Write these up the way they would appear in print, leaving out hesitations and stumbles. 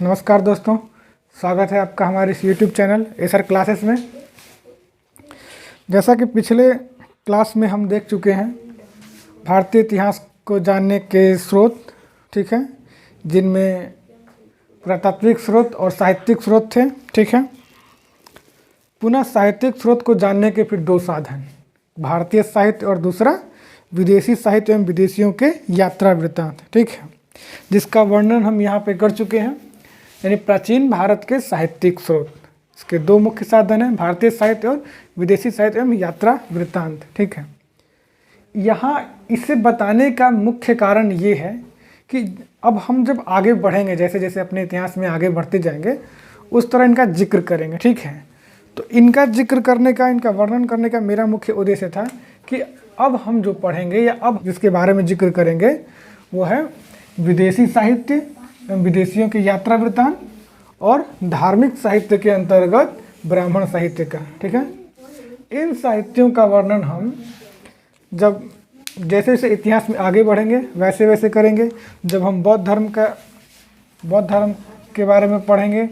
नमस्कार दोस्तों, स्वागत है आपका हमारे इस YouTube चैनल एसआर क्लासेस में। जैसा कि पिछले क्लास में हम देख चुके हैं भारतीय इतिहास को जानने के स्रोत, ठीक है, जिनमें पुरातात्विक स्रोत और साहित्यिक स्रोत थे, ठीक है। पुनः साहित्यिक स्रोत को जानने के फिर दो साधन, भारतीय साहित्य और दूसरा विदेशी साहित्य एवं विदेशियों के यात्रा वृत्तांत, ठीक है, जिसका वर्णन हम यहाँ पे कर चुके हैं। यानी प्राचीन भारत के साहित्यिक स्रोत, इसके दो मुख्य साधन हैं, भारतीय साहित्य और विदेशी साहित्य एवं यात्रा वृत्तांत, ठीक है। यहाँ इसे बताने का मुख्य कारण ये है कि अब हम जब आगे बढ़ेंगे, जैसे जैसे अपने इतिहास में आगे बढ़ते जाएंगे, उस तरह इनका जिक्र करेंगे, ठीक है। तो इनका जिक्र करने का, इनका वर्णन करने का मेरा मुख्य उद्देश्य था कि अब हम जो पढ़ेंगे या अब जिसके बारे में जिक्र करेंगे वो है विदेशी साहित्य एवं विदेशियों के यात्रा वृत्तांत और धार्मिक साहित्य के अंतर्गत ब्राह्मण साहित्य का, ठीक है। इन साहित्यों का वर्णन हम जब जैसे जैसे इतिहास में आगे बढ़ेंगे वैसे वैसे करेंगे। जब हम बौद्ध धर्म के बारे में पढ़ेंगे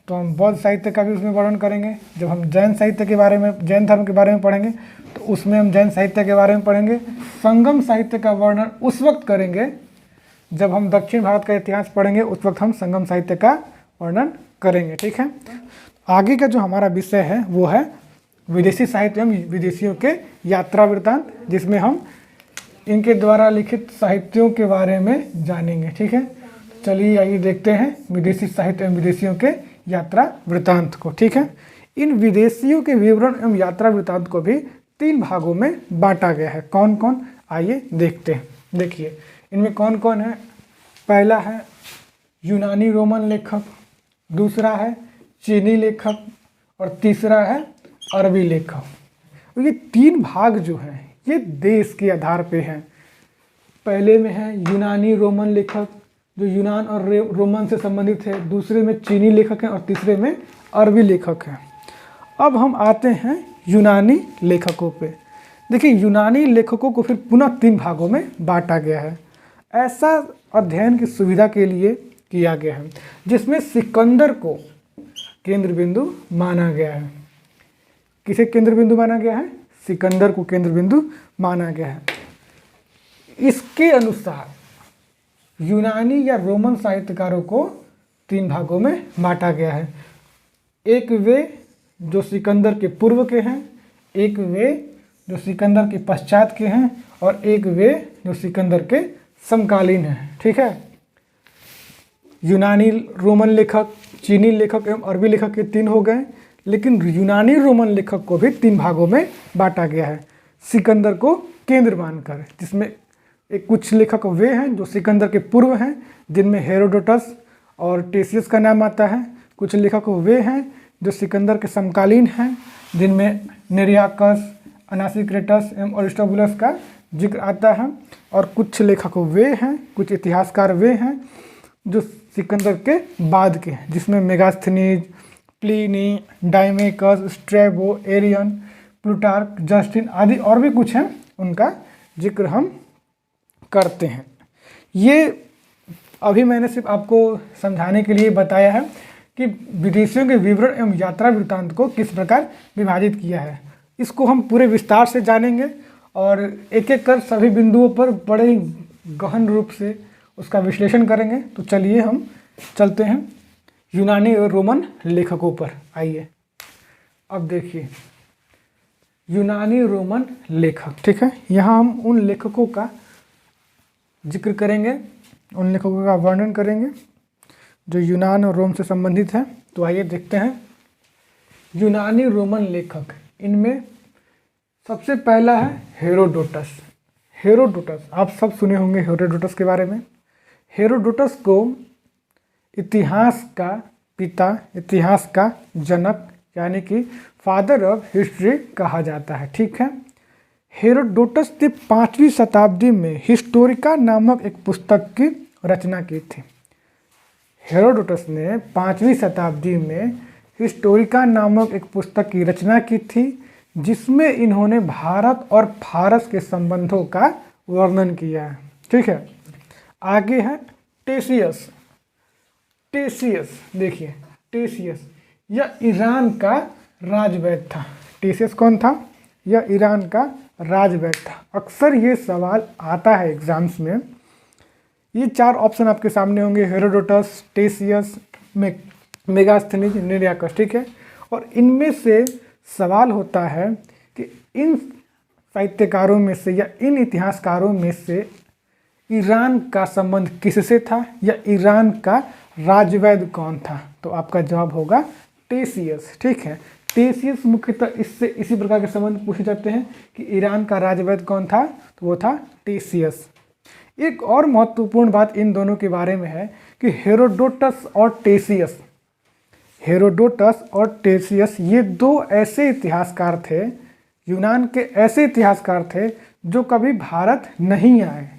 तो हम बौद्ध साहित्य का भी उसमें वर्णन करेंगे। जब हम जैन साहित्य के बारे में, जैन धर्म के बारे में पढ़ेंगे तो उसमें हम जैन साहित्य के बारे में पढ़ेंगे। संगम साहित्य का वर्णन उस वक्त करेंगे जब हम दक्षिण भारत का इतिहास पढ़ेंगे, उस वक्त हम संगम साहित्य का वर्णन करेंगे, ठीक है। आगे का जो हमारा विषय है वो है विदेशी साहित्य एवं विदेशियों के यात्रा वृत्तांत, जिसमें हम इनके द्वारा लिखित साहित्यों के बारे में जानेंगे, ठीक है। चलिए आइए देखते हैं विदेशी साहित्य एवं विदेशियों के यात्रा वृत्तांत को, ठीक है। इन विदेशियों के विवरण एवं यात्रा वृत्तांत को भी 3 भागों में बांटा गया है। कौन कौन, आइए देखते हैं। देखिए इनमें कौन कौन है। पहला है यूनानी रोमन लेखक, दूसरा है चीनी लेखक और तीसरा है अरबी लेखक। ये 3 भाग जो हैं ये देश के आधार पे हैं। पहले में है यूनानी रोमन लेखक जो यूनान और रोमन से संबंधित है, दूसरे में चीनी लेखक हैं और तीसरे में अरबी लेखक हैं। अब हम आते हैं यूनानी लेखकों पे। देखिए यूनानी लेखकों को फिर पुनः 3 भागों में बांटा गया है। ऐसा अध्ययन की सुविधा के लिए किया गया है जिसमें सिकंदर को केंद्र बिंदु माना गया है। किसे केंद्र बिंदु माना गया है? सिकंदर को केंद्र बिंदु माना गया है। इसके अनुसार यूनानी या रोमन साहित्यकारों को 3 भागों में बांटा गया है। एक वे जो सिकंदर के पूर्व के हैं, एक वे जो सिकंदर के पश्चात के हैं और एक वे जो सिकंदर के समकालीन हैं, ठीक है। यूनानी रोमन लेखक, चीनी लेखक एवं अरबी लेखक के 3 हो गए, लेकिन यूनानी रोमन लेखक को भी 3 भागों में बांटा गया है सिकंदर को केंद्र मानकर, जिसमें एक कुछ लेखक वे हैं जो सिकंदर के पूर्व हैं, जिनमें हेरोडोटस और टेसियस का नाम आता है। कुछ लेखक वे हैं जो सिकंदर के समकालीन हैं, जिनमें नेरियाकस, अनासिक्रेटस एवं अरिस्टोबुलस का जिक्र आता है। और कुछ लेखक वे हैं, कुछ इतिहासकार वे हैं जो सिकंदर के बाद के हैं, जिसमें Megasthenes, Pliny, Deimachus, Strabo, Arrian, Plutarch, Justin आदि और भी कुछ हैं, उनका जिक्र हम करते हैं। ये अभी मैंने सिर्फ आपको समझाने के लिए बताया है कि विदेशियों के विवरण एवं यात्रा वृत्तांत को किस प्रकार विभाजित किया है। इसको हम पूरे विस्तार से जानेंगे और एक एक कर सभी बिंदुओं पर बड़े ही गहन रूप से उसका विश्लेषण करेंगे। तो चलिए हम चलते हैं यूनानी और रोमन लेखकों पर। आइए अब देखिए यूनानी रोमन लेखक, ठीक है। यहाँ हम उन लेखकों का जिक्र करेंगे, उन लेखकों का वर्णन करेंगे जो यूनान और रोम से संबंधित हैं। तो आइए देखते हैं यूनानी रोमन लेखक। इनमें सबसे पहला है हेरोडोटस। हेरोडोटस आप सब सुने होंगे हेरोडोटस के बारे में। हेरोडोटस को इतिहास का पिता, इतिहास का जनक यानी कि फादर ऑफ हिस्ट्री कहा जाता है, ठीक है। हेरोडोटस ने 5वीं शताब्दी में हिस्टोरिका नामक एक पुस्तक की रचना की थी। हेरोडोटस ने 5वीं शताब्दी में हिस्टोरिका नामक एक पुस्तक की रचना की थी, जिसमें इन्होंने भारत और फारस के संबंधों का वर्णन किया है, ठीक है। आगे है टेसियस। टेशियस, देखिए टेशियस यह ईरान का राजवैद्य था। टेशियस कौन था? यह ईरान का राजवैद्य था। अक्सर ये सवाल आता है एग्जाम्स में। ये 4 ऑप्शन आपके सामने होंगे, हेरोडोटस, टेशियस, मेगास्थनीज, निरियाकस, ठीक है। और इनमें से सवाल होता है कि इन साहित्यकारों में से या इन इतिहासकारों में से ईरान का संबंध किससे था या ईरान का राजवैद्य कौन था? तो आपका जवाब होगा टेशियस, ठीक है। टेशियस मुख्यतः इससे इसी प्रकार के संबंध पूछे जाते हैं कि ईरान का राजवैद्य कौन था, तो वो था टेशियस। एक और महत्वपूर्ण बात इन दोनों के बारे में है कि हेरोडोटस और टेशियस, हेरोडोटस और टेशियस ये 2 ऐसे इतिहासकार थे, यूनान के ऐसे इतिहासकार थे जो कभी भारत नहीं आए।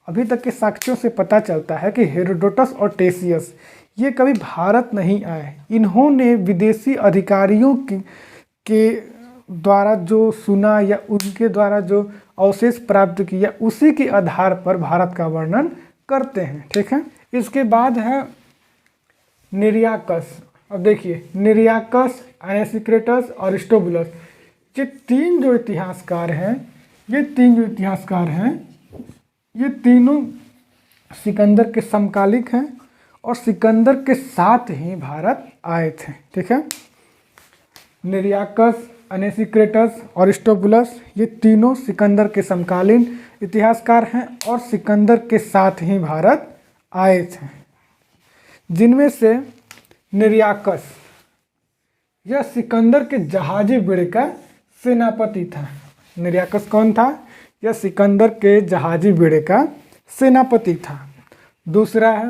अभी तक के साक्ष्यों से पता चलता है कि हेरोडोटस और टेशियस ये कभी भारत नहीं आए। इन्होंने विदेशी अधिकारियों के द्वारा जो सुना या उनके द्वारा जो अवशेष प्राप्त किया उसी के आधार पर भारत का वर्णन करते हैं, ठीक है। इसके बाद है निरियाकस। अब देखिए निरियाकस, एनेसिक्रेटस और अरिस्टोबुलस, ये 3 जो इतिहासकार हैं, ये तीनों सिकंदर के समकालिक हैं और सिकंदर के साथ ही भारत आए थे, ठीक है। निरियाकस, एनेसिक्रेटस और अरिस्टोबुलस ये तीनों सिकंदर के समकालीन इतिहासकार हैं और सिकंदर के साथ ही भारत आए थे। जिनमें से निरियाकस यह सिकंदर के जहाजी बेड़े का सेनापति था। निरियाकस कौन था? यह सिकंदर के जहाजी बेड़े का सेनापति था। दूसरा है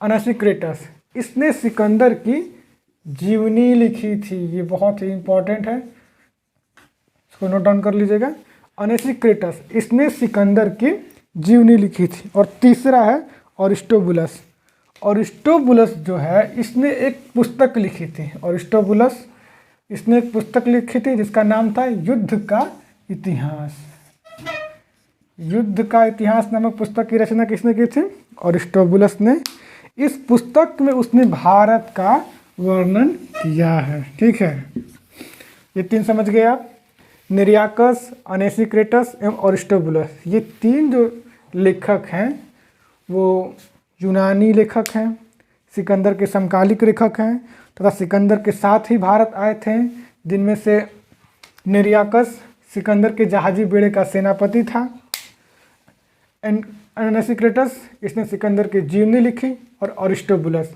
एनेसिक्रेटस, इसने सिकंदर की जीवनी लिखी थी। ये बहुत ही इंपॉर्टेंट है, इसको नोट डाउन कर लीजिएगा। एनेसिक्रेटस इसने सिकंदर की जीवनी लिखी थी। और तीसरा है अरिस्टोबुलस। अरिस्टोबुलस जो है इसने एक पुस्तक लिखी थी। अरिस्टोबुलस इसने एक पुस्तक लिखी थी जिसका नाम था युद्ध का इतिहास। युद्ध का इतिहास नामक पुस्तक की रचना किसने की थी? अरिस्टोबुलस ने। इस पुस्तक में उसने भारत का वर्णन किया है, ठीक है। ये 3 समझ गए आप, निरियाकस, एनेसिक्रेटस एवं अरिस्टोबुलस। ये 3 जो लेखक हैं वो यूनानी लेखक हैं, सिकंदर के समकालिक लेखक हैं तथा सिकंदर के साथ ही भारत आए थे। जिनमें से निरियाकस सिकंदर के जहाजी बेड़े का सेनापति था। एनेसिक्रेटस इसने सिकंदर की जीवनी लिखी और अरिस्टोबुलस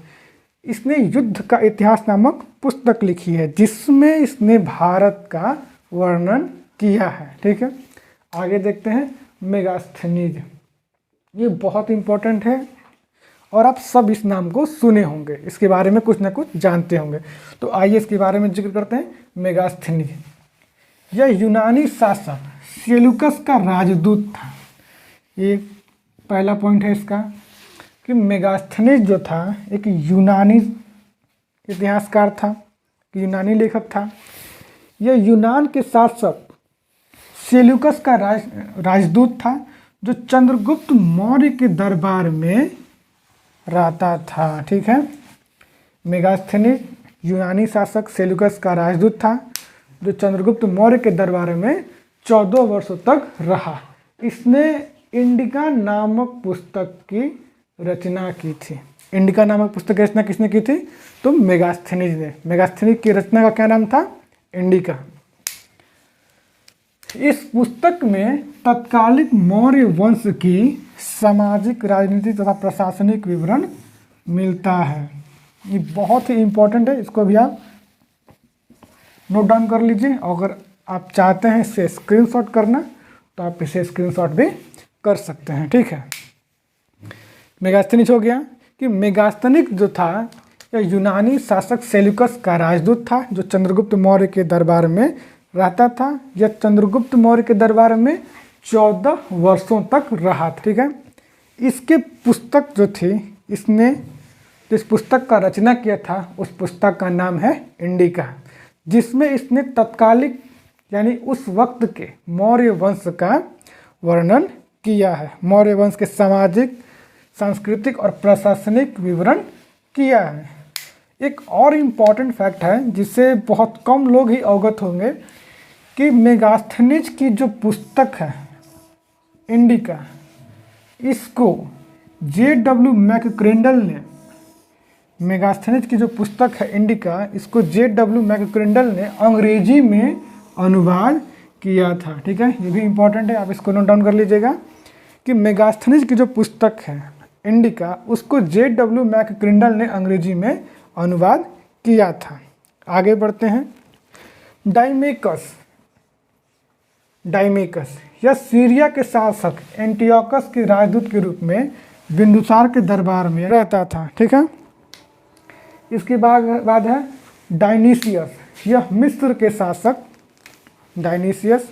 इसने युद्ध का इतिहास नामक पुस्तक लिखी है जिसमें इसने भारत का वर्णन किया है, ठीक है। आगे देखते हैं मेगास्थनीज। ये बहुत इंपॉर्टेंट है और आप सब इस नाम को सुने होंगे, इसके बारे में कुछ ना कुछ जानते होंगे। तो आइए इसके बारे में जिक्र करते हैं। मेगास्थनीज यह यूनानी शासक सेल्यूकस का राजदूत था। ये पहला पॉइंट है इसका कि मेगास्थनीज जो था एक यूनानी इतिहासकार था, यूनानी लेखक था। यह यूनान के शासक सेल्यूकस का राजदूत था जो चंद्रगुप्त मौर्य के दरबार में रहता था, ठीक है। मेगास्थनीज यूनानी शासक सेल्यूकस का राजदूत था जो चंद्रगुप्त मौर्य के दरबार में 14 वर्षों तक रहा। इसने इंडिका नामक पुस्तक की रचना की थी। इंडिका नामक पुस्तक की रचना किसने की थी? तो मेगास्थनीज ने। मेगास्थनीज की रचना का क्या नाम था? इंडिका। इस पुस्तक में तत्कालिक मौर्य वंश की सामाजिक, राजनीतिक तथा प्रशासनिक विवरण मिलता है। ये बहुत ही इंपॉर्टेंट है, इसको भी आप नोट डाउन कर लीजिए। अगर आप चाहते हैं इससे स्क्रीनशॉट करना तो आप इसे स्क्रीनशॉट भी कर सकते हैं, ठीक है। मेगास्थनीज हो गया कि मेगास्थनीज जो था यह यूनानी शासक सेल्यूकस का राजदूत था जो चंद्रगुप्त मौर्य के दरबार में रहता था। यह चंद्रगुप्त मौर्य के दरबार में 14 वर्षों तक रहा, ठीक है। इसके पुस्तक जो थी, इसने जिस पुस्तक का रचना किया था उस पुस्तक का नाम है इंडिका, जिसमें इसने तत्कालिक यानी उस वक्त के मौर्य वंश का वर्णन किया है। मौर्य वंश के सामाजिक, सांस्कृतिक और प्रशासनिक विवरण किया है। एक और इम्पॉर्टेंट फैक्ट है जिससे बहुत कम लोग ही अवगत होंगे कि मेगास्थनीज की जो पुस्तक है इंडिका, इसको J.W. मैकक्रेंडल ने, मेगास्थनीज की जो पुस्तक है इंडिका, इसको J.W. मैकक्रेंडल ने अंग्रेजी में अनुवाद किया था। ठीक है, ये भी इम्पॉर्टेंट है, आप इसको नोट डाउन कर लीजिएगा कि मेगास्थनीज की जो पुस्तक है इंडिका, उसको J.W. मैकक्रेंडल ने अंग्रेजी में अनुवाद किया था। आगे बढ़ते हैं। डाइमेकस यह सीरिया के शासक एंटियोकस के राजदूत के रूप में बिंदुसार के दरबार में रहता था। ठीक है, इसके बाद है डायनीसियस, यह मिस्र के शासक, डायनीसियस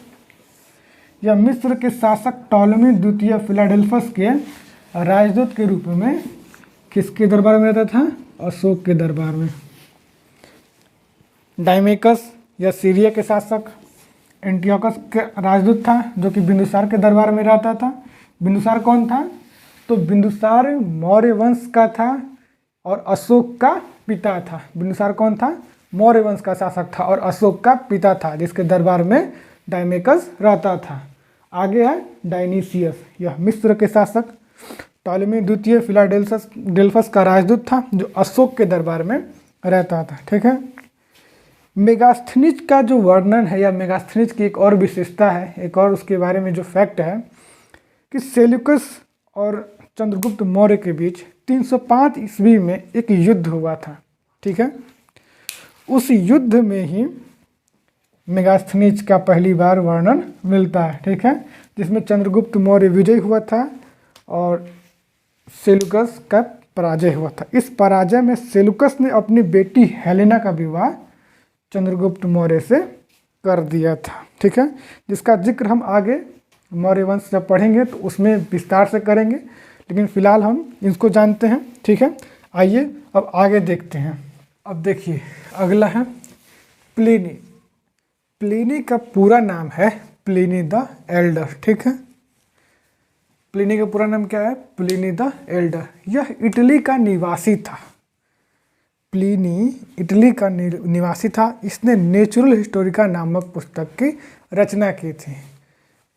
यह मिस्र के शासक टॉलमी द्वितीय फिलाडेल्फस के राजदूत के रूप में किसके दरबार में रहता था? अशोक के दरबार में। डायमेकस यह सीरिया के शासक एंटियोकस के राजदूत था जो कि बिंदुसार के दरबार में रहता था। बिंदुसार कौन था? तो बिंदुसार मौर्य वंश का था और अशोक का पिता था। बिंदुसार कौन था? मौर्य वंश का शासक था और अशोक का पिता था, जिसके दरबार में डायमेकस रहता था। आगे है डायनीसियस, यह मिस्र के शासक टॉलमी द्वितीय फिलाडेल्फस का राजदूत था जो अशोक के दरबार में रहता था। ठीक है, मेगास्थनीज का जो वर्णन है या मेगास्थनीज की एक और विशेषता है, एक और उसके बारे में जो फैक्ट है कि सेल्यूकस और चंद्रगुप्त मौर्य के बीच 305 ईस्वी में एक युद्ध हुआ था। ठीक है, उस युद्ध में ही मेगास्थनीज का पहली बार वर्णन मिलता है। ठीक है, जिसमें चंद्रगुप्त मौर्य विजयी हुआ था और सेल्यूकस का पराजय हुआ था। इस पराजय में सेल्यूकस ने अपनी बेटी हेलेना का विवाह चंद्रगुप्त मौर्य से कर दिया था। ठीक है, जिसका जिक्र हम आगे मौर्य वंश जब पढ़ेंगे तो उसमें विस्तार से करेंगे, लेकिन फिलहाल हम इसको जानते हैं। ठीक है, आइए अब आगे देखते हैं। अब देखिए अगला है प्लिनी। प्लिनी का पूरा नाम है प्लिनी द एल्डर। ठीक है, प्लिनी का पूरा नाम क्या है? Pliny the Elder. यह इटली का निवासी था। प्लिनी इटली का निवासी था। इसने नेचुरल हिस्टोरिका नामक पुस्तक की रचना की थी।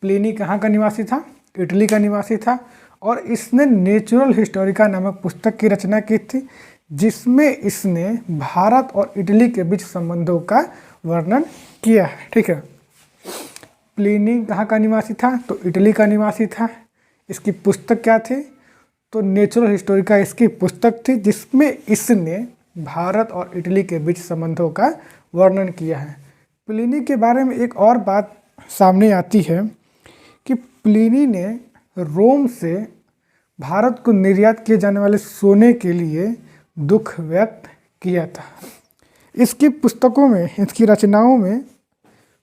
प्लिनी कहाँ का निवासी था? इटली का निवासी था और इसने नेचुरल हिस्टोरिका नामक पुस्तक की रचना की थी, जिसमें इसने भारत और इटली के बीच संबंधों का वर्णन किया है। ठीक है, प्लिनी कहाँ का निवासी था? तो इटली का निवासी था। इसकी पुस्तक क्या थी? तो नेचुरल हिस्टोरिका इसकी पुस्तक थी, जिसमें इसने भारत और इटली के बीच संबंधों का वर्णन किया है। प्लिनी के बारे में एक और बात सामने आती है कि प्लिनी ने रोम से भारत को निर्यात किए जाने वाले सोने के लिए दुख व्यक्त किया था। इसकी पुस्तकों में, इसकी रचनाओं में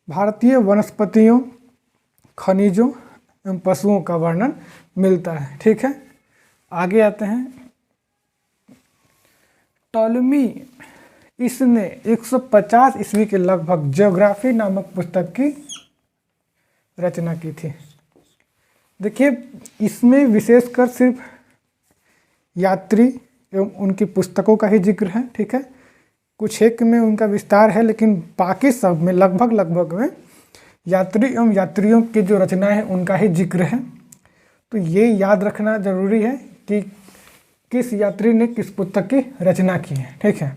भारतीय वनस्पतियों, खनिजों एवं पशुओं का वर्णन मिलता है। ठीक है, आगे आते हैं। टॉलमी, इसने 150 ईस्वी के लगभग ज्योग्राफी नामक पुस्तक की रचना की थी। देखिए, इसमें विशेषकर सिर्फ यात्री एवं उनकी पुस्तकों का ही जिक्र है। ठीक है, कुछ एक में उनका विस्तार है, लेकिन बाकी सब में लगभग में यात्री एवं यात्रियों की जो रचनाएं हैं उनका ही जिक्र है। तो ये याद रखना जरूरी है कि किस यात्री ने किस पुस्तक की रचना की है। ठीक है,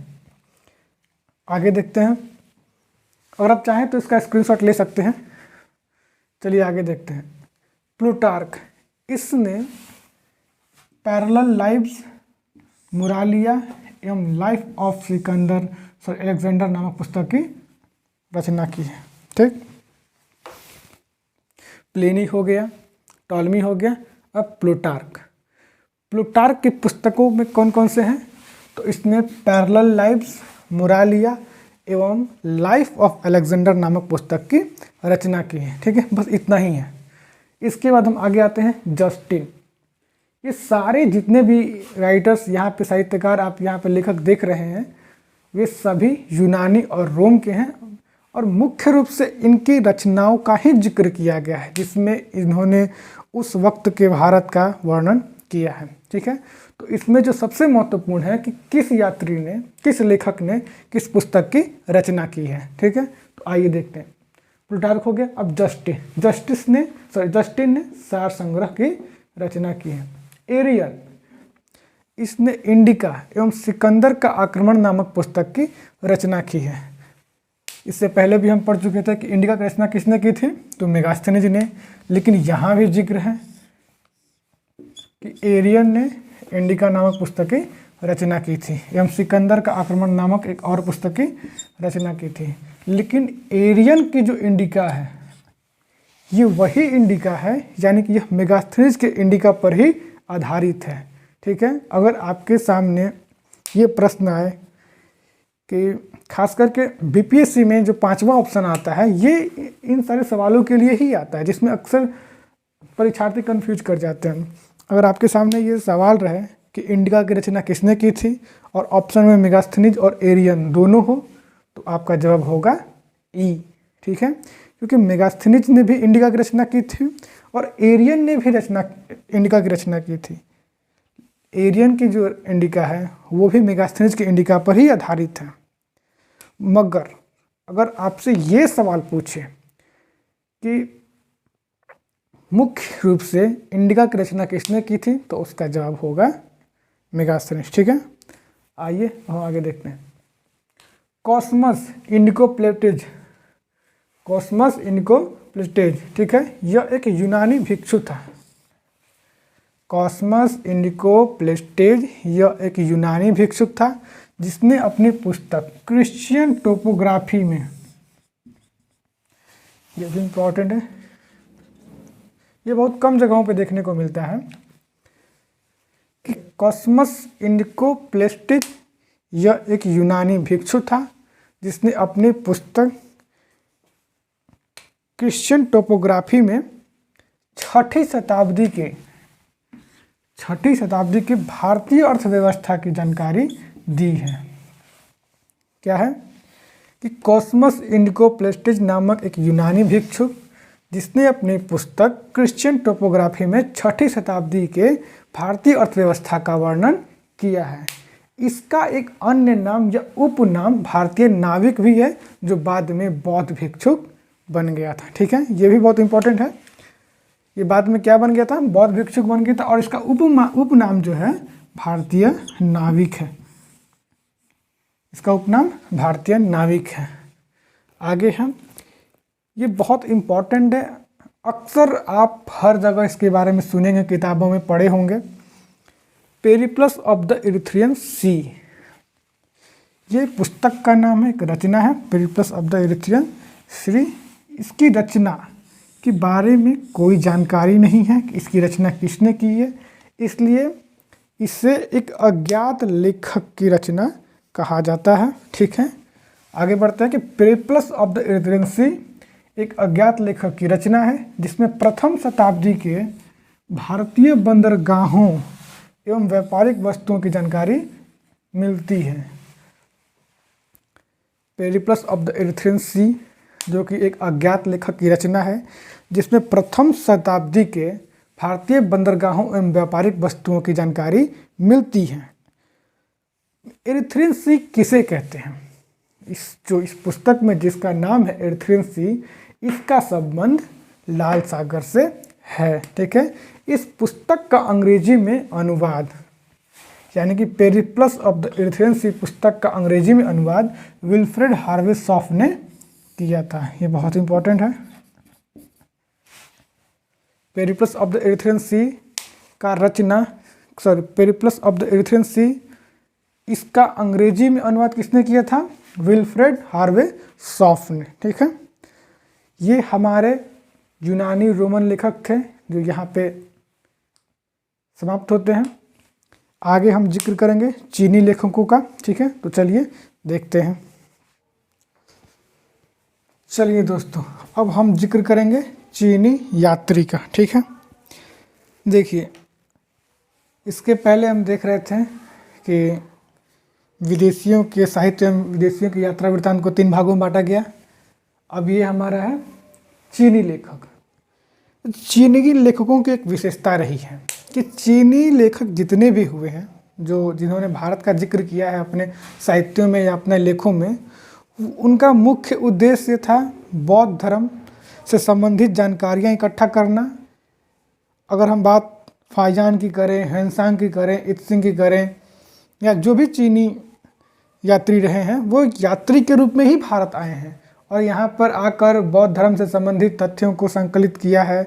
आगे देखते हैं। अगर आप चाहें तो इसका स्क्रीनशॉट ले सकते हैं। चलिए आगे देखते हैं। प्लूटार्क, इसने पैरेलल लाइव्स, मुरालिया एवं life of Sikandar sir Alexander नामक पुस्तक की रचना की है। ठीक, प्लिनी हो गया, टॉलमी हो गया, अब प्लूटार्क। प्लूटार्क की पुस्तकों में कौन कौन से हैं? तो इसने पैरेलल लाइव्स, मुरालिया एवं लाइफ ऑफ अलेक्जेंडर नामक पुस्तक की रचना की है। ठीक है, बस इतना ही है। इसके बाद हम आगे आते हैं जस्टिन। ये सारे जितने भी राइटर्स यहाँ पे, साहित्यकार आप यहाँ पे लेखक देख रहे हैं, वे सभी यूनानी और रोम के हैं और मुख्य रूप से इनकी रचनाओं का ही जिक्र किया गया है, जिसमें इन्होंने उस वक्त के भारत का वर्णन किया है। ठीक है। तो इसमें जो सबसे महत्वपूर्ण है कि किस यात्री ने, किस लेखक ने किस पुस्तक की रचना की है, ठीक है। तो आइए देखते हैं। प्लूटार्क हो गया। अब जस्टिन ने सार संग्रह की रचना की है। एरियन, इसने इंडिका एवं सिकंदर का आक्रमण नामक पुस्तक की रचना की है। इससे पहले भी हम पढ़ चुके थे कि इंडिका की रचना किसने की थी, तो मेगास्थनीज ने। लेकिन यहाँ भी जिक्र है कि एरियन ने इंडिका नामक पुस्तक की रचना की थी एवं सिकंदर का आक्रमण नामक एक और पुस्तक की रचना की थी। लेकिन एरियन की जो इंडिका है ये वही इंडिका है, यानी कि यह मेगास्थनीज के इंडिका पर ही आधारित है, ठीक है। अगर आपके सामने ये प्रश्न आए कि खास करके बीपीएससी में जो 5वां ऑप्शन आता है ये इन सारे सवालों के लिए ही आता है, जिसमें अक्सर परीक्षार्थी कंफ्यूज कर जाते हैं। अगर आपके सामने ये सवाल रहे कि इंडिका की रचना किसने की थी और ऑप्शन में मेगास्थनीज और एरियन दोनों हो, तो आपका जवाब होगा ई, ठीक है। क्योंकि मेगास्थनीज ने भी इंडिका की रचना की थी और एरियन ने भी इंडिका की रचना की थी। एरियन की जो इंडिका है वो भी मेगास्थनीज के इंडिका पर ही आधारित है। मगर अगर आपसे ये सवाल पूछे कि मुख्य रूप से इंडिका की रचना किसने की थी, तो उसका जवाब होगा मेगास्थनीज, ठीक है। आइए हम आगे देखते हैं। कॉस्मस इंडिकोप्लेटेज, कॉस्मस इंडिकोप्लेटेज, ठीक है, यह एक यूनानी भिक्षु था। कॉस्मस इंडिकोप्लेटेज यह एक यूनानी भिक्षुक था जिसने अपनी पुस्तक क्रिश्चियन टोपोग्राफी में, यह भी इम्पोर्टेंट है, ये बहुत कम जगहों पे देखने को मिलता है कि कॉस्मस इंडिकोप्लेटेज यह एक यूनानी भिक्षु था जिसने अपनी पुस्तक क्रिश्चियन टोपोग्राफी में छठी शताब्दी के भारतीय अर्थव्यवस्था की जानकारी दी है। क्या है कि कॉस्मस इंडिकोप्लेटेज नामक एक यूनानी भिक्षुक जिसने अपनी पुस्तक क्रिश्चियन टोपोग्राफी में छठी शताब्दी के भारतीय अर्थव्यवस्था का वर्णन किया है। इसका एक अन्य नाम या उपनाम भारतीय नाविक भी है, जो बाद में बौद्ध भिक्षुक बन गया था, ठीक है। ये भी बहुत इंपॉर्टेंट है। ये बाद में क्या बन गया था, बौद्ध भिक्षुक बन गया था और इसका उपनाम जो है भारतीय नाविक है। इसका उपनाम भारतीय नाविक है। आगे हम, ये बहुत इम्पॉर्टेंट है, अक्सर आप हर जगह इसके बारे में सुनेंगे, किताबों में पढ़े होंगे। पेरिप्लस ऑफ द इरिथ्रियन सी, ये पुस्तक का नाम है, एक रचना है, पेरिप्लस ऑफ द इरिथ्रियन सी। इसकी रचना के बारे में कोई जानकारी नहीं है कि इसकी रचना किसने की है, इसलिए इसे एक अज्ञात लेखक की रचना कहा जाता है, ठीक है। आगे बढ़ते हैं कि पेरिप्लस ऑफ द इरिथ्रियन सी एक अज्ञात लेखक की रचना है जिसमें प्रथम शताब्दी के भारतीय बंदरगाहों एवं व्यापारिक वस्तुओं की जानकारी मिलती है। पेरिप्लस ऑफ द इरिथ्रियन सी जो कि एक अज्ञात लेखक की रचना है जिसमें प्रथम शताब्दी के भारतीय बंदरगाहों एवं व्यापारिक वस्तुओं की जानकारी मिलती है। इरिथ्रियन सी किसे कहते हैं, इस पुस्तक में जिसका नाम है इरिथ्रियन सी, इसका संबंध लाल सागर से है, ठीक है। इस पुस्तक का अंग्रेजी में अनुवाद, यानी कि पेरिप्लस ऑफ द इरिथ्रियन सी पुस्तक का अंग्रेजी में अनुवाद विल्फ्रेड हार्वे शॉफ ने किया था। ये बहुत इंपॉर्टेंट है। पेरिप्लस ऑफ द इरिथ्रियन सी का पेरिप्लस ऑफ द इरिथ्रियन सी, इसका अंग्रेजी में अनुवाद किसने किया था, विल्फ्रेड हार्वे शॉफ ने, ठीक है। ये हमारे यूनानी रोमन लेखक थे जो यहाँ पे समाप्त होते हैं। आगे हम जिक्र करेंगे चीनी लेखकों का, ठीक है। तो चलिए देखते हैं। चलिए दोस्तों, अब हम जिक्र करेंगे चीनी यात्री का, ठीक है। देखिए, इसके पहले हम देख रहे थे कि विदेशियों के साहित्य एवं विदेशियों की यात्रा वृत्तांत को 3 भागों में बांटा गया। अब ये हमारा है चीनी लेखक। चीनी लेखकों की एक विशेषता रही है कि चीनी लेखक जितने भी हुए हैं जिन्होंने भारत का जिक्र किया है अपने साहित्यों में या अपने लेखों में, उनका मुख्य उद्देश्य था बौद्ध धर्म से संबंधित जानकारियाँ इकट्ठा करना। अगर हम बात फाहियान की करें, ह्वेनसांग की करें, इत्सिंग की करें, या जो भी चीनी यात्री रहे हैं वो यात्री के रूप में ही भारत आए हैं और यहाँ पर आकर बौद्ध धर्म से संबंधित तथ्यों को संकलित किया है,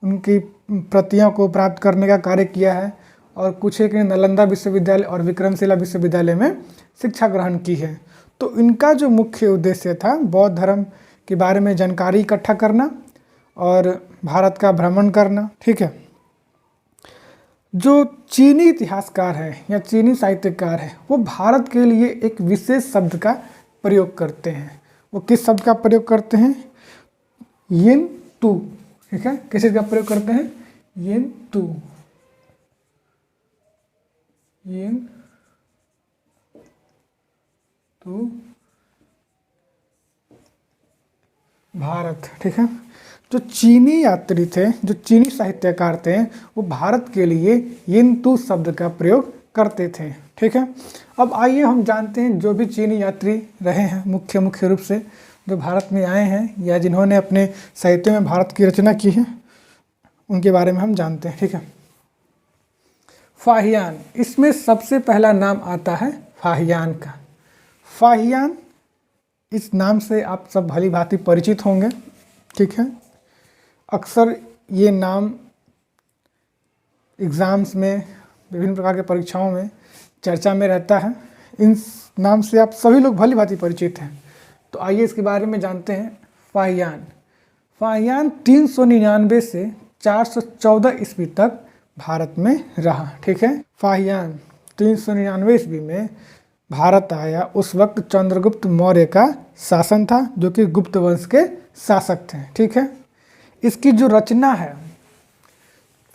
उनकी प्रतियों को प्राप्त करने का कार्य किया है और कुछ एक ने नालंदा विश्वविद्यालय और विक्रमशिला विश्वविद्यालय में शिक्षा ग्रहण की है। तो इनका जो मुख्य उद्देश्य था बौद्ध धर्म के बारे में जानकारी इकट्ठा करना और भारत का भ्रमण करना। ठीक है, जो चीनी इतिहासकार हैं या चीनी साहित्यकार हैं वो भारत के लिए एक विशेष शब्द का प्रयोग करते हैं। वो किस शब्द का प्रयोग करते हैं? यिन तू। ठीक है, किस चीज़ का प्रयोग करते हैं? यिन तू। यिन तू भारत। ठीक है, जो चीनी यात्री थे, जो चीनी साहित्यकार थे, वो भारत के लिए यिन तू शब्द का प्रयोग करते थे। ठीक है, अब आइए हम जानते हैं जो भी चीनी यात्री रहे हैं मुख्य रूप से जो भारत में आए हैं या जिन्होंने अपने साहित्य में भारत की रचना की है उनके बारे में हम जानते हैं। ठीक है, फाहियान, इसमें सबसे पहला नाम आता है फाहियान का। फाहियान इस नाम से आप सब भली भांति परिचित होंगे। ठीक है, अक्सर ये नाम एग्ज़ाम्स में, विभिन्न प्रकार के परीक्षाओं में चर्चा में रहता है। इन नाम से आप सभी लोग भली भांति परिचित हैं। तो आइए इसके बारे में जानते हैं। फाहियान 399 से 414 ईस्वी तक भारत में रहा। ठीक है, फाहियान 399 ईस्वी में भारत आया। उस वक्त चंद्रगुप्त मौर्य का शासन था जो कि गुप्त वंश के शासक थे। ठीक है, इसकी जो रचना है,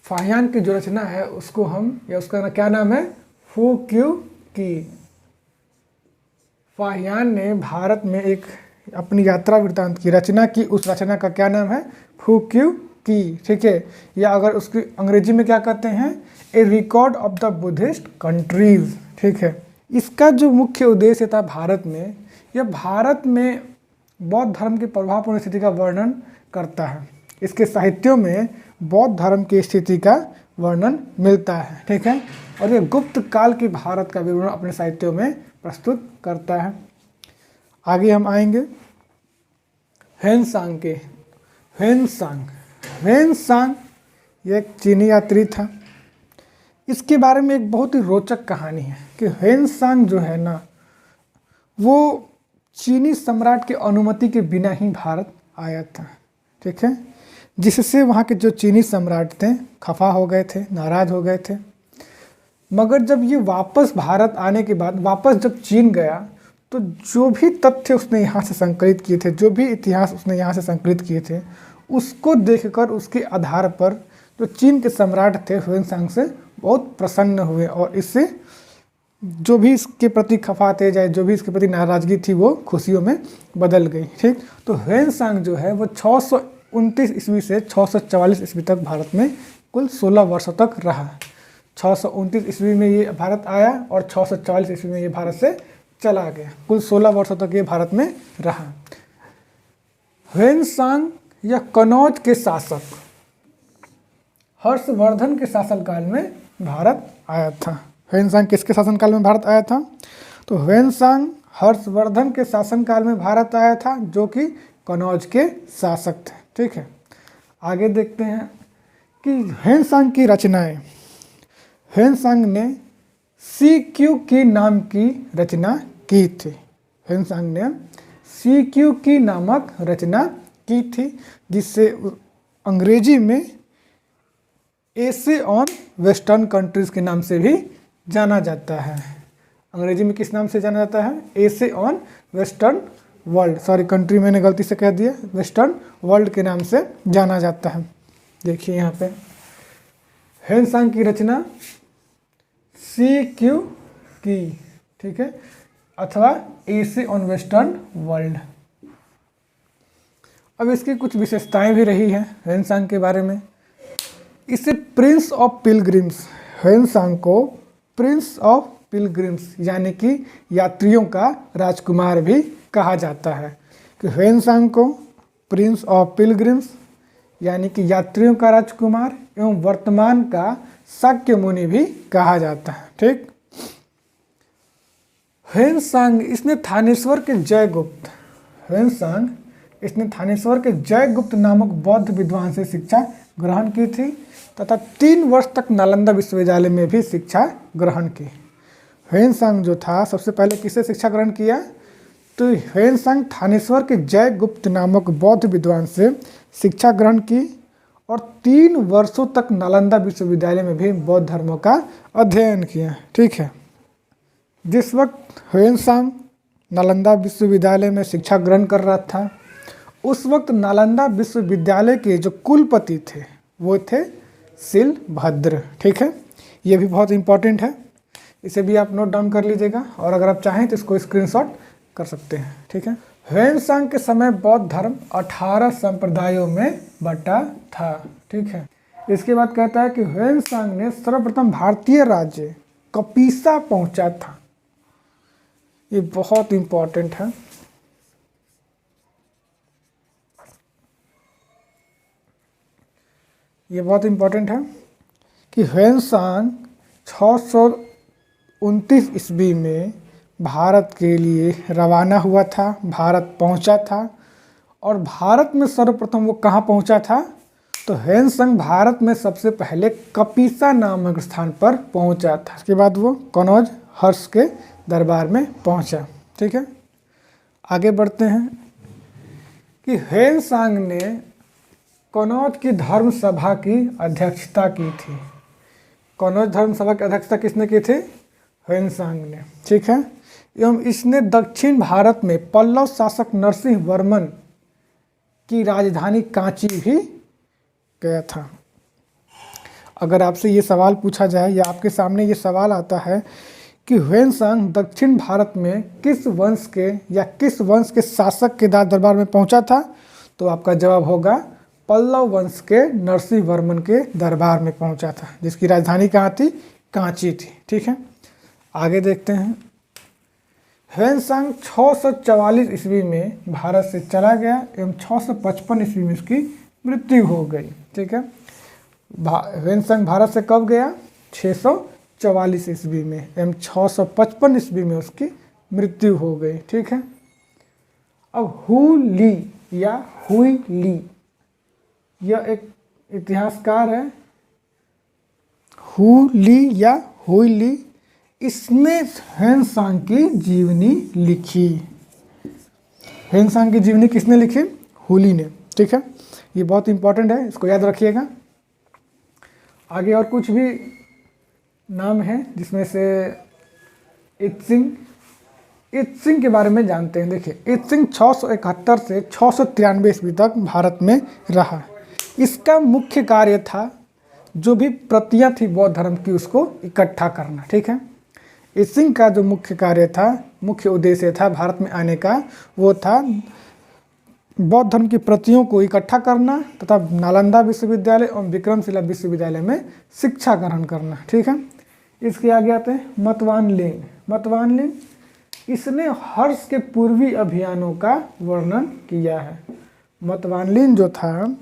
फाहियान की जो रचना है उसको हम, या उसका क्या नाम है? फू क्यू की। फाहियान ने भारत में एक अपनी यात्रा वृत्तांत की रचना की। उस रचना का क्या नाम है? फू क्यू की। ठीक है, या अगर उसकी अंग्रेजी में क्या कहते हैं? A record of the Buddhist countries. ठीक है, इसका जो मुख्य उद्देश्य था भारत में, यह भारत में बौद्ध धर्म की प्रभावपूर्ण स्थिति का वर्णन करता है। इसके साहित्यों में बौद्ध धर्म की स्थिति का वर्णन मिलता है। ठीक है, और ये गुप्त काल की भारत का विवरण अपने साहित्यों में प्रस्तुत करता है। आगे हम आएंगे ह्वेनसांग के। ह्वेनसांग ये एक चीनी यात्री था। इसके बारे में एक बहुत ही रोचक कहानी है कि ह्वेनसांग जो है ना, वो चीनी सम्राट की अनुमति के बिना ही भारत आया था। ठीक है, जिससे वहाँ के जो चीनी सम्राट थे खफा हो गए थे, नाराज हो गए थे। मगर जब ये वापस भारत आने के बाद वापस जब चीन गया तो जो भी तथ्य उसने यहाँ से संकलित किए थे, जो भी इतिहास उसने यहाँ से संकलित किए थे, उसको देखकर उसके आधार पर जो चीन के सम्राट थे ह्वेनसांग से बहुत प्रसन्न हुए और इससे जो भी इसके प्रति खफा थे, चाहे जो भी इसके प्रति नाराज़गी थी, वो खुशियों में बदल गई। ठीक, तो ह्वेनसांग जो है वो 629 ईस्वी से 644 ईस्वी तक भारत में कुल 16 वर्षों तक रहा। 629 ईस्वी में ये भारत आया और 644 ईस्वी में ये भारत से चला गया। कुल 16 वर्षों तक ये भारत में रहा। ह्वेनसांग या कनौज के शासक हर्षवर्धन के शासनकाल में भारत आया था। ह्वेनसांग किसके शासनकाल में भारत आया था? तो ह्वेनसांग हर्षवर्धन के शासनकाल में भारत आया था, जो कि कनौज के शासक थे। ठीक है, आगे देखते हैं कि ह्वेनसांग की रचनाएं। ह्वेनसांग ने सीक्यू की नाम की रचना की थी। ह्वेनसांग ने सीक्यू की नामक रचना की थी, जिससे अंग्रेजी में एसे ऑन वेस्टर्न कंट्रीज़ के नाम से भी जाना जाता है। अंग्रेजी में किस नाम से जाना जाता है? Essay on western world, sorry country मैंने गलती से कह दिया, वेस्टर्न वर्ल्ड के नाम से जाना जाता है। देखिए यहाँ पे ह्वेनसांग की रचना सीक्यू की। ठीक है, अथवा एसे ऑन वेस्टर्न वर्ल्ड। अब इसकी कुछ विशेषताएं भी रही हैं ह्वेनसांग के बारे में। इसे प्रिंस ऑफ पिलग्रिम्स, ह्वेनसांग को प्रिंस ऑफ पिलग्रिम्स यानी कि यात्रियों का राजकुमार भी कहा जाता है। कि ह्वेनसांग को प्रिंस ऑफ पिलग्रिम्स यानी कि यात्रियों का राजकुमार एवं वर्तमान का शाक्य मुनि भी कहा जाता है। ठीक, ह्वेनसांग इसने थानेश्वर के जयगुप्त, ह्वेनसांग इसने थानेश्वर के जयगुप्त नामक बौद्ध विद्वान से शिक्षा ग्रहण की थी तथा 3 वर्ष तक नालंदा विश्वविद्यालय में भी शिक्षा ग्रहण की। ह्वेनसांग जो था सबसे पहले किससे शिक्षा ग्रहण किया, तो ह्वेनसांग थानेश्वर के जयगुप्त नामक बौद्ध विद्वान से शिक्षा ग्रहण की और 3 वर्षों तक नालंदा विश्वविद्यालय में भी बौद्ध धर्मों का अध्ययन किया। ठीक है, जिस वक्त ह्वेनसांग नालंदा विश्वविद्यालय में शिक्षा ग्रहण कर रहा था उस वक्त नालंदा विश्वविद्यालय के जो कुलपति थे वो थे शिलभद्र। ठीक है, ये भी बहुत इंपॉर्टेंट है, इसे भी आप नोट डाउन कर लीजिएगा और अगर आप चाहें तो इसको स्क्रीनशॉट कर सकते हैं। ठीक है, ह्वेनसांग के समय बौद्ध धर्म 18 संप्रदायों में बटा था। ठीक है, इसके बाद कहता है कि ह्वेनसांग ने सर्वप्रथम भारतीय राज्य कपीसा पहुंचा था। ये बहुत इंपॉर्टेंट है। ये बहुत इंपॉर्टेंट है कि ह्वेनसांग 629 ईस्वी में भारत के लिए रवाना हुआ था, भारत पहुंचा था और भारत में सर्वप्रथम वो कहाँ पहुंचा था, तो ह्वेनसांग भारत में सबसे पहले कपीसा नामक स्थान पर पहुंचा था। इसके बाद वो कनौज हर्ष के दरबार में पहुंचा। ठीक है, आगे बढ़ते हैं कि ह्वेनसांग ने कनौज की धर्म सभा की अध्यक्षता की थी। कनौज धर्म सभा की अध्यक्षता किसने की थी, ह्वेनसांग ने। ठीक है, एवं इसने दक्षिण भारत में पल्लव शासक नरसिंह वर्मन की राजधानी कांची भी गया था। अगर आपसे ये सवाल पूछा जाए या आपके सामने ये सवाल आता है कि ह्वेनसांग दक्षिण भारत में किस वंश के या किस वंश के शासक के दरबार में पहुंचा था, तो आपका जवाब होगा पल्लव वंश के नरसिंह वर्मन के दरबार में पहुंचा था, जिसकी राजधानी कहाँ थी, कांची थी। ठीक है, आगे देखते हैं। ह्वेनसांग 644 ईस्वी में भारत से चला गया एवं 655 ईस्वी में इसकी मृत्यु हो गई। ठीक है, ह्वेनसांग भारत से कब गया, 644 ईस्वी में एवं 655 ईस्वी में उसकी मृत्यु हो गई। ठीक है, अब हु ली या हुई ली, यह एक इतिहासकार है। हु ली या हुई ली, इसने ह्वेनसांग की जीवनी लिखी। ह्वेनसांग की जीवनी किसने लिखी, हुली ने। ठीक है, ये बहुत इंपॉर्टेंट है, इसको याद रखिएगा। आगे और कुछ भी नाम है जिसमें से इत्सिंग के बारे में जानते हैं। देखिए, इत्सिंग 671 से 693 ईस्वी तक भारत में रहा। इसका मुख्य कार्य था जो भी प्रतियां थी बौद्ध धर्म की उसको इकट्ठा करना। ठीक है, इत्सिंग का जो मुख्य कार्य था, मुख्य उद्देश्य था भारत में आने का, वो था बौद्ध धर्म की प्रतियों को इकट्ठा करना तथा नालंदा विश्वविद्यालय और विक्रमशिला विश्वविद्यालय में शिक्षा ग्रहण करना। ठीक है, इसके आगे आते हैं मतवानलिंग। मतवानलिंग इसने हर्ष के पूर्वी अभियानों का वर्णन किया है। मतवानलिंग जो था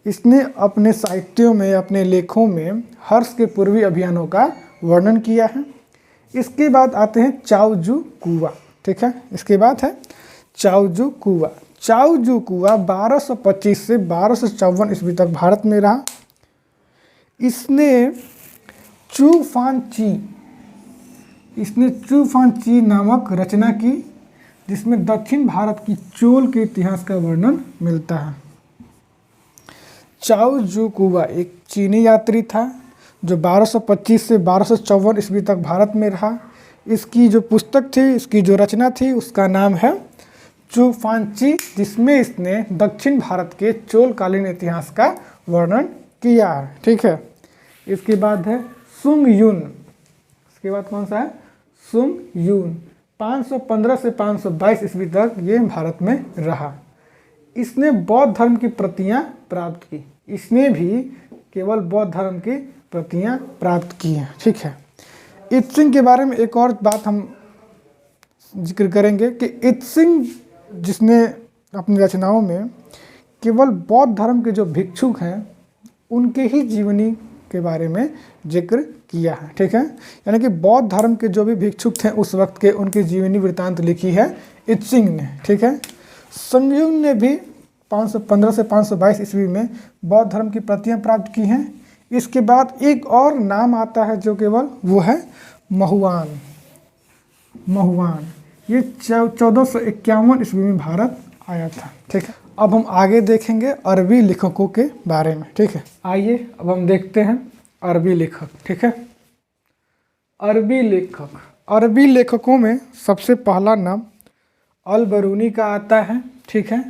इसने अपने साहित्यों में, अपने लेखों में हर्ष के पूर्वी अभियानों का वर्णन किया है। इसके बाद आते हैं चाओजू कुआ। ठीक है, इसके बाद है चाओजू कुआ। चाओजू कुआ 1225 से 1254 ईस्वी तक भारत में रहा। इसने चूफानची नामक रचना की जिसमें दक्षिण भारत की चोल के इतिहास का वर्णन मिलता है। चाओजू कुआ एक चीनी यात्री था जो 1225 से 1254 ईस्वी तक भारत में रहा। इसकी जो पुस्तक थी, इसकी जो रचना थी, उसका नाम है चूफानची, जिसमें इसने दक्षिण भारत के चोलकालीन इतिहास का वर्णन किया है। ठीक है, इसके बाद है सुंग युन। इसके बाद कौन सा है, सुंग युन। 515 से 522 ईस्वी तक ये भारत में रहा। इसने बौद्ध धर्म की प्रतियां प्राप्त की। इसने भी केवल बौद्ध धर्म की प्रतियां प्राप्त की हैं। ठीक है, इत्सिंग के बारे में एक और बात हम जिक्र करेंगे कि इत्सिंग जिसने अपनी रचनाओं में केवल बौद्ध धर्म के जो भिक्षुक हैं उनके ही जीवनी के बारे में जिक्र किया है। ठीक है, यानी कि बौद्ध धर्म के जो भी भिक्षुक थे उस वक्त के, उनकी जीवनी वृत्तांत लिखी है इत्सिंग ने। ठीक है, संगयुन ने भी 515 से 522 ईस्वी में बौद्ध धर्म की प्रतियां प्राप्त की हैं। इसके बाद एक और नाम आता है जो केवल वो है महुआन। महुआन ये 1451 ईस्वी में भारत आया था। ठीक है, अब हम आगे देखेंगे अरबी लेखकों के बारे में। ठीक है, आइए अब हम देखते हैं अरबी लेखक। ठीक है, अरबी लेखक, अरबी लेखकों में सबसे पहला नाम अल बरूनी का आता है। ठीक है,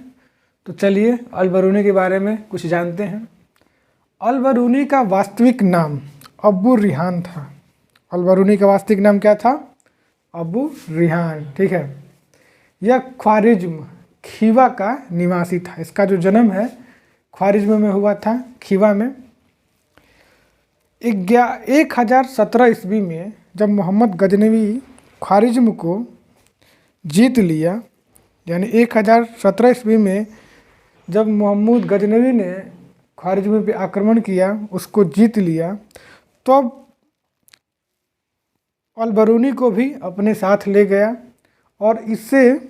तो चलिए अल बरूनी के बारे में कुछ जानते हैं। अल बरूनी का वास्तविक नाम अबू रिहान था। अल बरूनी का वास्तविक नाम क्या था? अबू रिहान। ठीक है, यह ख्वारिज्म खीवा का निवासी था। इसका जो जन्म है ख्वारिज्म में हुआ था, खीवा में। 1017 ईस्वी में जब मोहम्मद गजनवी ख्वारिज्म को जीत लिया, यानी 1017 ईस्वी में जब मोहम्मद गजनवी ने ख्वारिज्म पे आक्रमण किया, उसको जीत लिया, तो अब अल बरूनी को भी अपने साथ ले गया और इससे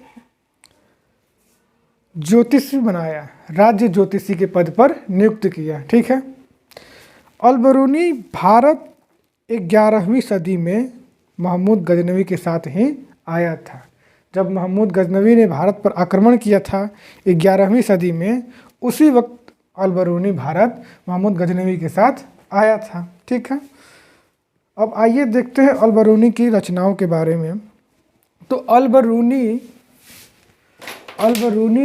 ज्योतिषी बनाया, राज्य ज्योतिषी के पद पर नियुक्त किया। ठीक है, अल बरूनी भारत 11वीं सदी में मोहम्मद गजनवी के साथ ही आया था। जब मोहम्मद गजनवी ने भारत पर आक्रमण किया था 11वीं सदी में, उसी वक्त अल बरूनी भारत मोहम्मद गजनवी के साथ आया था। ठीक है, अब आइए देखते हैं अल बरूनी की रचनाओं के बारे में। तो अल बरूनी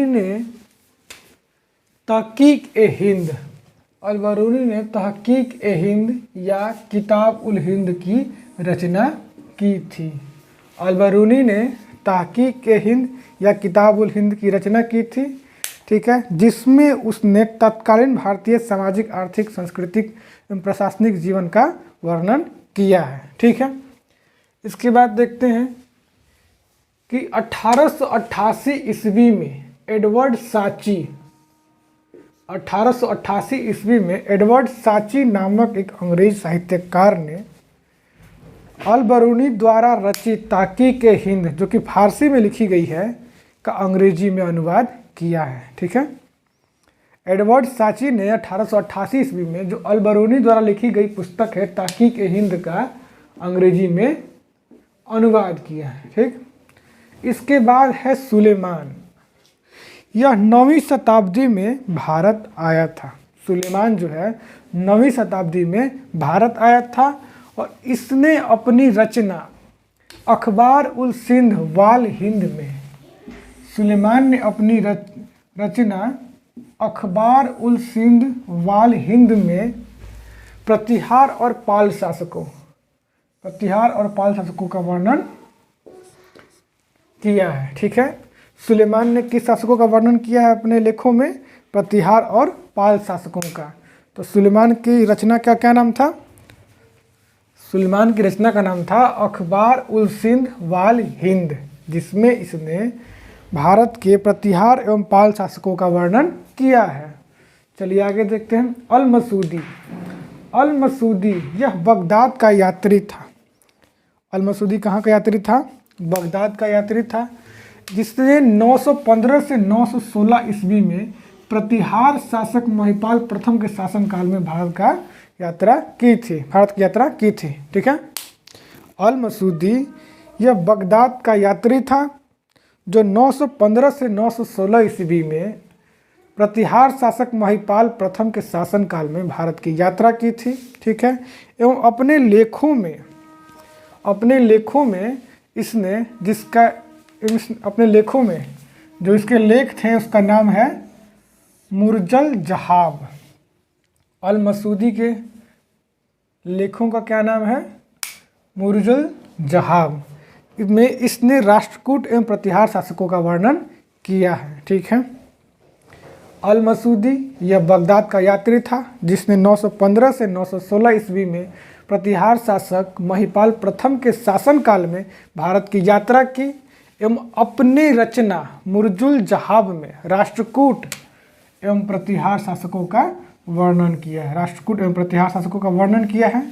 ने तहकीक-ए-हिंद, अल बरूनी ने तहकीक-ए-हिंद या किताब-उल-हिंद की रचना की थी। अल बरूनी ने तहकीक-ए-हिंद या किताब-उल-हिंद की रचना की थी। ठीक है, जिसमें उसने तत्कालीन भारतीय सामाजिक, आर्थिक, सांस्कृतिक एवं प्रशासनिक जीवन का वर्णन किया है। ठीक है, इसके बाद देखते हैं कि 1888 ईस्वी में एडवर्ड साची, 1888 ईस्वी में एडवर्ड साची नामक एक अंग्रेज साहित्यकार ने अल बरूनी द्वारा रचित तहकीक-ए-हिंद, जो कि फारसी में लिखी गई है, का अंग्रेजी में अनुवाद किया है। ठीक है, एडवर्ड साची ने 1888 ईस्वी में जो अल बरूनी द्वारा लिखी गई पुस्तक है तहकीक-ए-हिंद का अंग्रेजी में अनुवाद किया है। ठीक, इसके बाद है सुलेमान। यह 9वीं शताब्दी में भारत आया था। सुलेमान जो है 9वीं शताब्दी में भारत आया था और इसने अपनी रचना अखबार उल सिंध वाल हिंद में, सुलेमान ने अपनी रचना अखबार उल सिंध वाल हिंद में प्रतिहार और पाल शासकों का वर्णन किया है। ठीक है, सुलेमान ने किस शासकों का वर्णन किया है अपने लेखों में? प्रतिहार और पाल शासकों का। तो सुलेमान की रचना का क्या नाम था? सुलेमान की रचना का नाम था अखबार उल सिंध वाल हिंद, जिसमें इसने भारत के प्रतिहार एवं पाल शासकों का वर्णन किया है। चलिए आगे देखते हैं। अल मसूदी यह बगदाद का यात्री था। अल मसूदी कहाँ का यात्री था? बगदाद का यात्री था, जिसने 915 से 916 ईस्वी में प्रतिहार शासक महिपाल प्रथम के शासनकाल में भारत की यात्रा की थी। ठीक है, अल मसूदी यह बगदाद का यात्री था जो 915 से 916 ईस्वी में प्रतिहार शासक महिपाल प्रथम के शासनकाल में भारत की यात्रा की थी। ठीक है, एवं अपने लेखों में इसने अपने लेखों में जो इसके लेख थे उसका नाम है मुरजल जहाब। अल मसूदी के लेखों का क्या नाम है? मुरजल जहाब। इसमें इसने राष्ट्रकूट एवं प्रतिहार शासकों का वर्णन किया है। ठीक है, अल मसूदी, यह बगदाद का यात्री था जिसने 915 से 916 ईस्वी में प्रतिहार शासक महिपाल प्रथम के शासनकाल में भारत की यात्रा की एवं अपनी रचना मुर्जुल जहाब में राष्ट्रकूट एवं प्रतिहार शासकों का वर्णन किया है। राष्ट्रकूट एवं प्रतिहार शासकों का वर्णन किया है।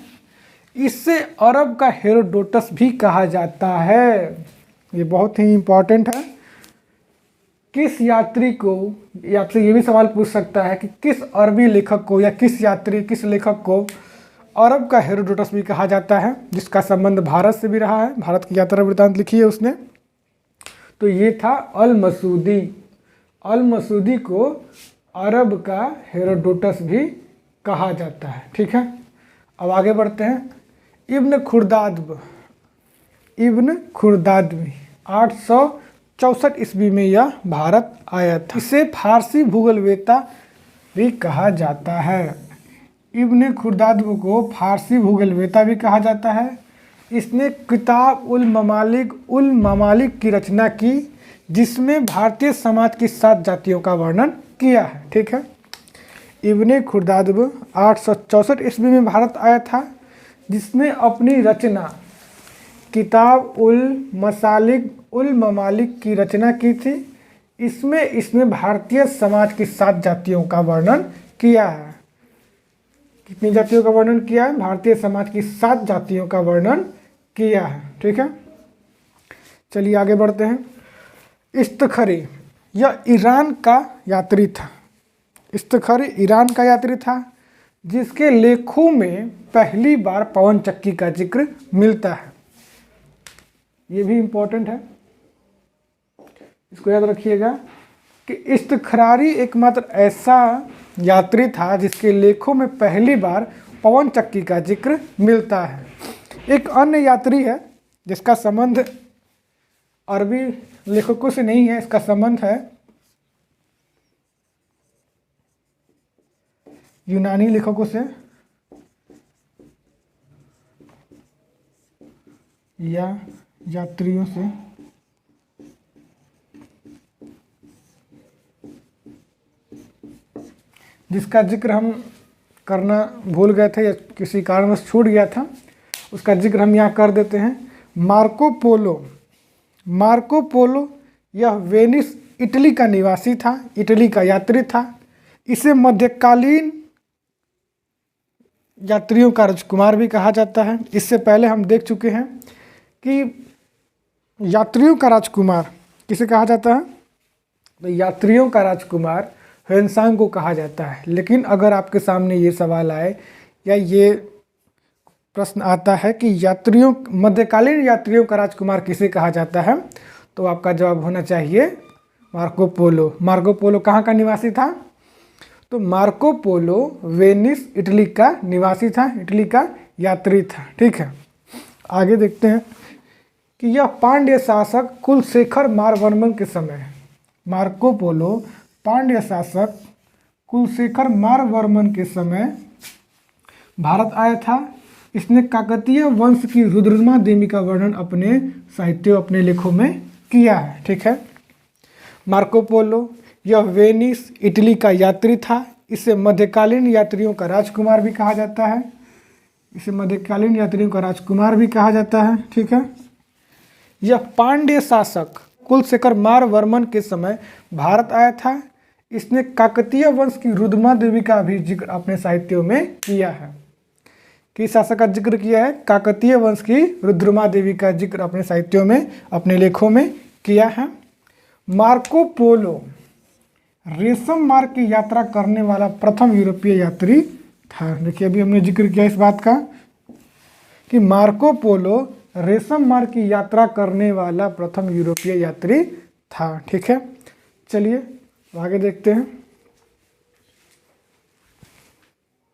इससे अरब का हेरोडोटस भी कहा जाता है। ये बहुत ही इम्पोर्टेंट है। किस यात्री को, आपसे ये भी सवाल पूछ सकता है कि किस अरबी लेखक को या किस लेखक को अरब का हेरोडोटस भी कहा जाता है, जिसका संबंध भारत से भी रहा है, भारत की यात्रा वृत्तांत लिखी है उसने। तो ये था अल मसूदी। अल मसूदी को अरब का हेरोडोटस भी कहा जाता है। ठीक है, अब आगे बढ़ते हैं। इब्न खुर्दादबी 864 ईस्वी में यह भारत आया था। इसे फारसी भूगोलवेत्ता भी कहा जाता है। इब्न खुर्दादब को फारसी भूगोलवेत्ता भी कहा जाता है। इसने किताब उल ममालिक की रचना की, जिसमें भारतीय समाज की 7 जातियों का वर्णन किया है। ठीक है, इब्न खुर्दादब 864 ईस्वी में भारत आया था, जिसने अपनी रचना किताब उल ममालिक की रचना की थी। इसमें इसने भारतीय समाज की 7 जातियों का वर्णन किया है। कितनी जातियों का वर्णन किया है? भारतीय समाज की 7 जातियों का वर्णन किया है। ठीक है, चलिए आगे बढ़ते हैं। इस्तखरी, यह ईरान का यात्री था। इस्तखरी ईरान का यात्री था, जिसके लेखों में पहली बार पवन चक्की का जिक्र मिलता है। ये भी इम्पोर्टेंट है, इसको याद रखिएगा कि इस्तखरारी एकमात्र ऐसा यात्री था जिसके लेखों में पहली बार पवन चक्की का जिक्र मिलता है। एक अन्य यात्री है जिसका संबंध अरबी लेखकों से नहीं है, इसका संबंध है यूनानी लेखकों से या यात्रियों से। जिसका जिक्र हम करना भूल गए थे या किसी कारणवश छूट गया था, उसका जिक्र हम यहाँ कर देते हैं। मार्को पोलो यह वेनिस इटली का निवासी था, इटली का यात्री था। इसे मध्यकालीन यात्रियों का राजकुमार भी कहा जाता है। इससे पहले हम देख चुके हैं कि यात्रियों का राजकुमार किसे कहा जाता है? तो यात्रियों का राजकुमार ह्वेनसांग को कहा जाता है। लेकिन अगर आपके सामने ये सवाल आए या ये प्रश्न आता है कि मध्यकालीन यात्रियों का राजकुमार किसे कहा जाता है, तो आपका जवाब होना चाहिए मार्को पोलो। मार्को पोलो कहाँ का निवासी था? तो मार्को पोलो वेनिस इटली का निवासी था, इटली का यात्री था। ठीक है, आगे देखते हैं कि यह पांड्य शासक कुलशेखर मारवर्मन के समय, मार्को पोलो पांड्य शासक कुलशेखर मारवर्मन के समय भारत आया था। इसने काकतीय वंश की रुद्रमा देवी का वर्णन अपने साहित्य, अपने लेखों में किया है। ठीक है, मार्को पोलो यह वेनिस इटली का यात्री था। इसे मध्यकालीन यात्रियों का राजकुमार भी कहा जाता है। ठीक है, यह पांड्य शासक कुलशेखर मारवर्मन के समय भारत आया था। इसने काकतीय वंश की रुद्रमा देवी का भी जिक्र अपने साहित्यों में किया है। किस शासक का जिक्र किया है? काकतीय वंश की रुद्रमा देवी का जिक्र अपने साहित्यों में, अपने लेखों में किया है। मार्को पोलो रेशम मार्ग की यात्रा करने वाला प्रथम यूरोपीय यात्री था। देखिए, अभी हमने जिक्र किया इस बात का कि मार्को पोलो रेशम मार्ग की यात्रा करने वाला प्रथम यूरोपीय यात्री था। ठीक है, चलिए आगे देखते हैं।